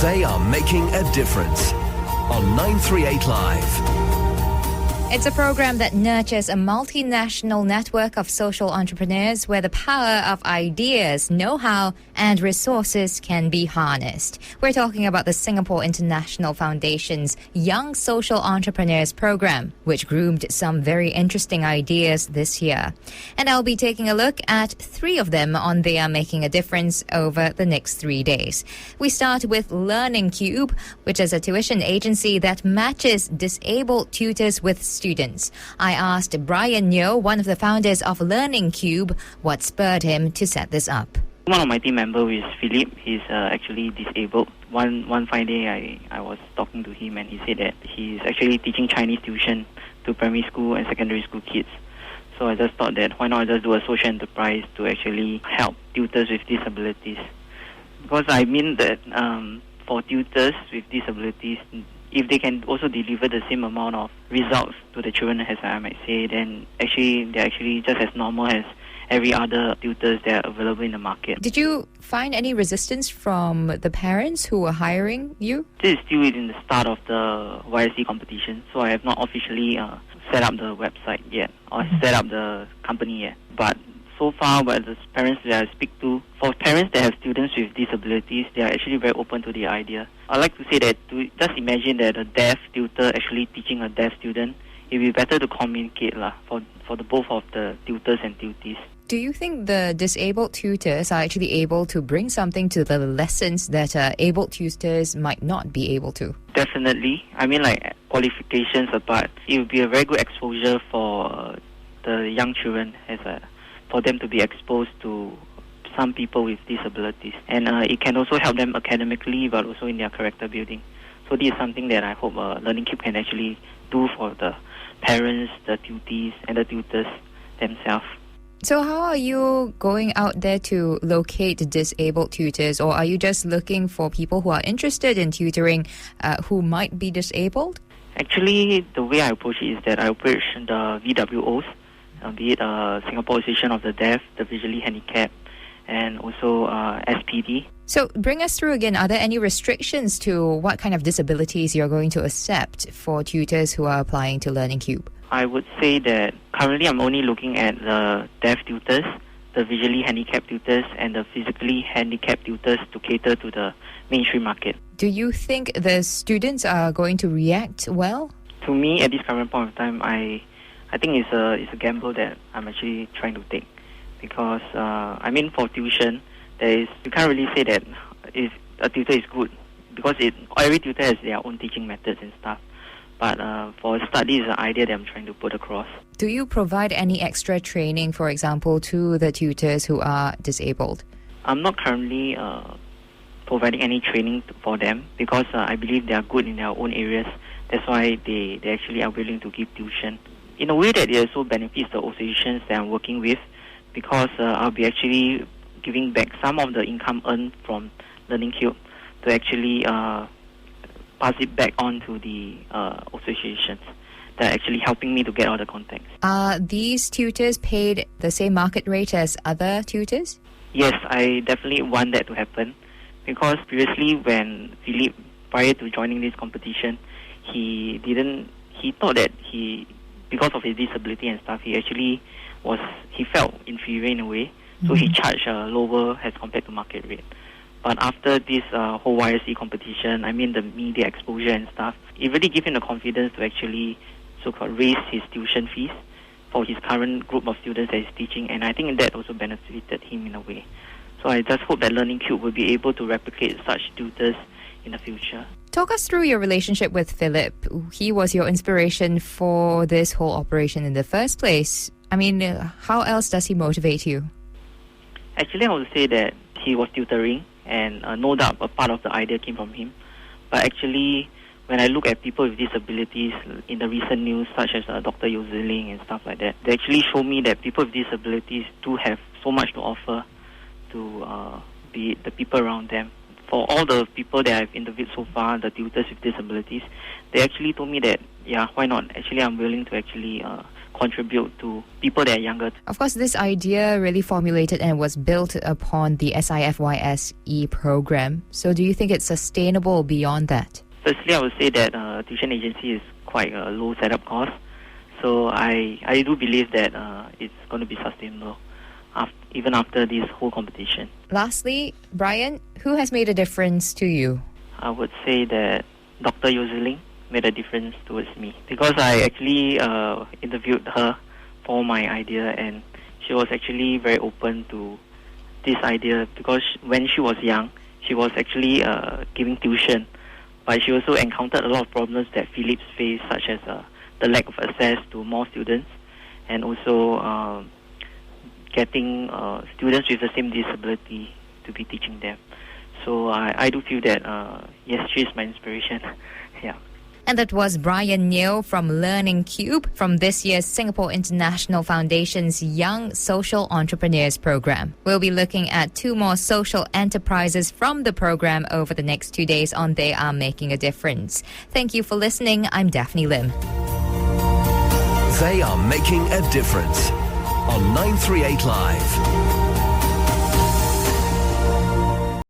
They are making a difference on 938 Live. It's a program that nurtures a multinational network of social entrepreneurs where the power of ideas, know-how, and resources can be harnessed. We're talking about the Singapore International Foundation's Young Social Entrepreneurs Program, which groomed some very interesting ideas this year. And I'll be taking a look at 3 of them on They Are Making a Difference over the next 3 days. We start with Learning Cube, which is a tuition agency that matches disabled tutors with students. I asked Bryan, one of the founders of Learning Cube, what spurred him to set this up. One of my team members is Philip. He's actually disabled. One fine day, I was talking to him, and he said that he's actually teaching Chinese tuition to primary school and secondary school kids. So I just thought that why not just do a social enterprise to actually help tutors with disabilities. Because I mean that for tutors with disabilities, if they can also deliver the same amount of results to the children, as I might say, then they're actually just as normal as every other tutors that are available in the market. Did you find any resistance from the parents who were hiring you? This is still in the start of the YSE competition, so I have not officially set up the website yet or set up the company yet. But so far, by the parents that I speak to, for parents that have students with disabilities, they are actually very open to the idea. I like to say that just imagine that a deaf tutor actually teaching a deaf student. It would be better to communicate for the both of the tutors and tutees. Do you think the disabled tutors are actually able to bring something to the lessons that able tutors might not be able to? Definitely. I mean, like qualifications apart, it would be a very good exposure for the young children for them to be exposed to some people with disabilities. And it can also help them academically, but also in their character building. So this is something that I hope Learning Cube can actually do for the parents, the tutees, and the tutors themselves. So how are you going out there to locate disabled tutors, or are you just looking for people who are interested in tutoring who might be disabled? Actually, the way I approach it is that I approach the VWOs, be it Singapore Association of the Deaf, the Visually Handicapped, and also SPD. So bring us through again, are there any restrictions to what kind of disabilities you're going to accept for tutors who are applying to Learning Cube? I would say that currently I'm only looking at the deaf tutors, the visually handicapped tutors, and the physically handicapped tutors to cater to the mainstream market. Do you think the students are going to react well? To me, at this current point of time, I think it's a gamble that I'm actually trying to take. Because, for tuition, you can't really say that if a tutor is good, because every tutor has their own teaching methods and stuff. But for a start, this is an idea that I'm trying to put across. Do you provide any extra training, for example, to the tutors who are disabled? I'm not currently providing any training for them because I believe they are good in their own areas. That's why they actually are willing to give tuition. In a way that it also benefits the associations that I'm working with, because I'll be actually giving back some of the income earned from Learning Cube to actually pass it back on to the associations that are actually helping me to get all the contacts. Are these tutors paid the same market rate as other tutors? Yes, I definitely want that to happen because previously when Philip, prior to joining this competition, he thought that because of his disability and stuff, he felt inferior in a way, so he charged lower as compared to market rate. But after this whole YSE competition, the media exposure and stuff, it really gave him the confidence to actually so-called raise his tuition fees for his current group of students that he's teaching, and I think that also benefited him in a way. So I just hope that Learning Cube will be able to replicate such tutors in the future. Talk us through your relationship with Philip. He was your inspiration for this whole operation in the first place. How else does he motivate you? Actually, I would say that he was tutoring, and no doubt a part of the idea came from him. But actually, when I look at people with disabilities in the recent news, such as Dr. Yoseling and stuff like that, they actually show me that people with disabilities do have so much to offer to the people around them. For all the people that I've interviewed so far, the tutors with disabilities, they actually told me that, yeah, why not? Actually, I'm willing to actually contribute to people that are younger. Of course, this idea really formulated and was built upon the SIF YSE program. So do you think it's sustainable beyond that? Firstly, I would say that tuition agency is quite a low setup cost. So I do believe that it's going to be sustainable even after this whole competition. Lastly, Bryan, who has made a difference to you? I would say that Dr. Yoseling made a difference towards me because I actually interviewed her for my idea, and she was actually very open to this idea because when she was young, she was actually giving tuition, but she also encountered a lot of problems that Philips faced, such as the lack of access to more students and also getting students with the same disability to be teaching them. So I do feel that, yes, she is my inspiration. Yeah. And that was Bryan Neo from Learning Cube from this year's Singapore International Foundation's Young Social Entrepreneurs Program. We'll be looking at 2 more social enterprises from the program over the next 2 days on They Are Making a Difference. Thank you for listening. I'm Daphne Lim. They are making a difference on 938 Live.